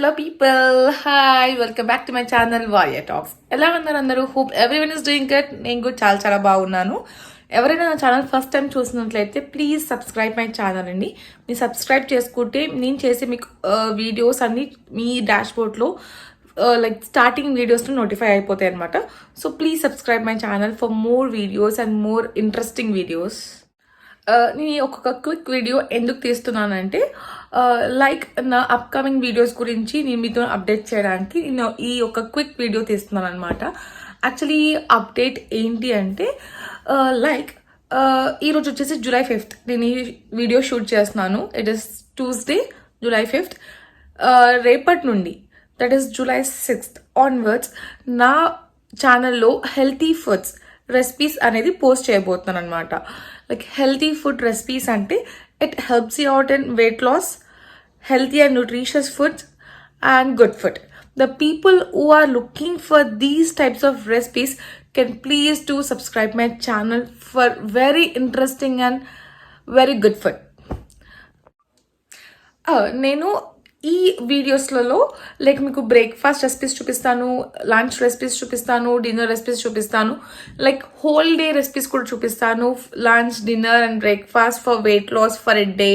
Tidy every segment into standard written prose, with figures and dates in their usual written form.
Hello people, hi, welcome back to my channel Variya Talks. ఎలా ఉన్నారు అందరూ? Hope everyone is doing good. నేను కూడా చాలా బాగున్నాను. ఎవరైనా నా ఛానల్ ఫస్ట్ టైం చూసినట్లయితే ప్లీజ్ సబ్స్క్రైబ్ మై ఛానల్ అండి. మీరు సబ్స్క్రైబ్ చేసుకుంటే నేను చేసే మీకు వీడియోస్ అన్ని మీ డాష్బోర్డ్లో లైక్ స్టార్టింగ్ వీడియోస్లో నోటిఫై అయిపోతాయి అనమాట. So please subscribe my channel for more videos and more interesting videos. నేను ఒక్కొక్క క్విక్ వీడియో ఎందుకు తీస్తున్నానంటే లైక్ నా అప్కమింగ్ వీడియోస్ గురించి నేను మీతో అప్డేట్ చేయడానికి నేను ఈ ఒక క్విక్ వీడియో తీస్తున్నాను అనమాట. యాక్చువల్లీ అప్డేట్ ఏంటి అంటే లైక్ ఈరోజు వచ్చేసి July 5th నేను ఈ వీడియో షూట్ చేస్తున్నాను. It is Tuesday July 5th. రేపటి నుండి that is July 6th onwards నా ఛానల్లో హెల్తీ ఫుడ్స్ రెసిపీస్ అనేది పోస్ట్ చేయబోతున్నాను అనమాట. లైక్ హెల్తీ ఫుడ్ రెసిపీస్ అంటే it helps you out in weight loss, healthy and nutritious foods and good food. The people who are looking for these types of recipes can please do subscribe my channel for very interesting and very good food. నేను ఈ వీడియోస్లలో like మీకు breakfast recipes చూపిస్తాను, lunch recipes చూపిస్తాను, dinner recipes చూపిస్తాను, like whole day recipes కూడా చూపిస్తాను. Lunch, dinner and breakfast for weight loss for a day.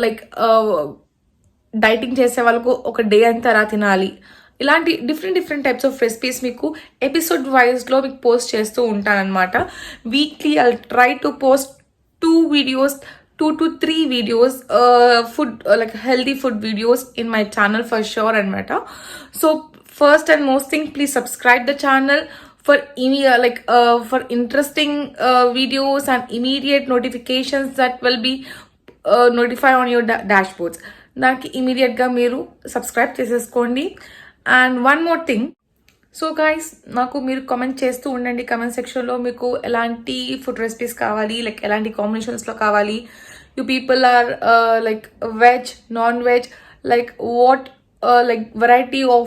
Like dieting చేసే వాళ్ళకు ఒక డే అంతా రా తినాలి, ఇలాంటి డిఫరెంట్ టైప్స్ ఆఫ్ రెసిపీస్ మీకు ఎపిసోడ్ వైజ్లో మీకు పోస్ట్ చేస్తూ ఉంటానన్నమాట. Weekly I try to post 2 videos, 2 to 3 videos, food like healthy food videos in my channel for sure అనమాట. So first and most thing, please subscribe the channel for for interesting videos and immediate notifications that will be notify on your dashboards. దానికి ఇమీడియట్గా మీరు subscribe చేసేసుకోండి. And one more thing, so guys నాకు మీరు comment చేస్తూ ఉండండి comment సెక్షన్లో మీకు ఎలాంటి ఫుడ్ రెసిపీస్ కావాలి, లైక్ ఎలాంటి కాంబినేషన్స్లో కావాలి. You people are like veg, non veg, like what like variety of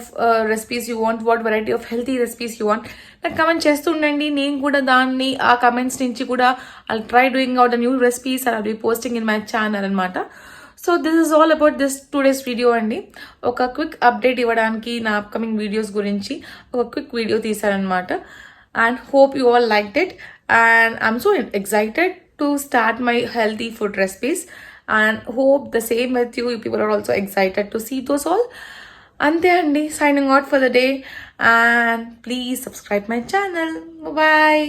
recipes you want, what variety of healthy recipes you want, నాకు కమెంట్ చేస్తూ ఉండండి. నేను కూడా దాన్ని ఆ కమెంట్స్ నుంచి కూడా I'll try doing out the new recipes and I'll be posting in my channel అనమాట. So this is all about this today's video అండి. ఒక క్విక్ అప్డేట్ ఇవ్వడానికి నా అప్కమింగ్ వీడియోస్ గురించి ఒక క్విక్ వీడియో తీశారనమాట. And hope you all liked it and I'm so excited to start my healthy food recipes and hope the same with you. You people are also excited to see those all. Ante andi, signing out for the day and please subscribe my channel. Bye bye.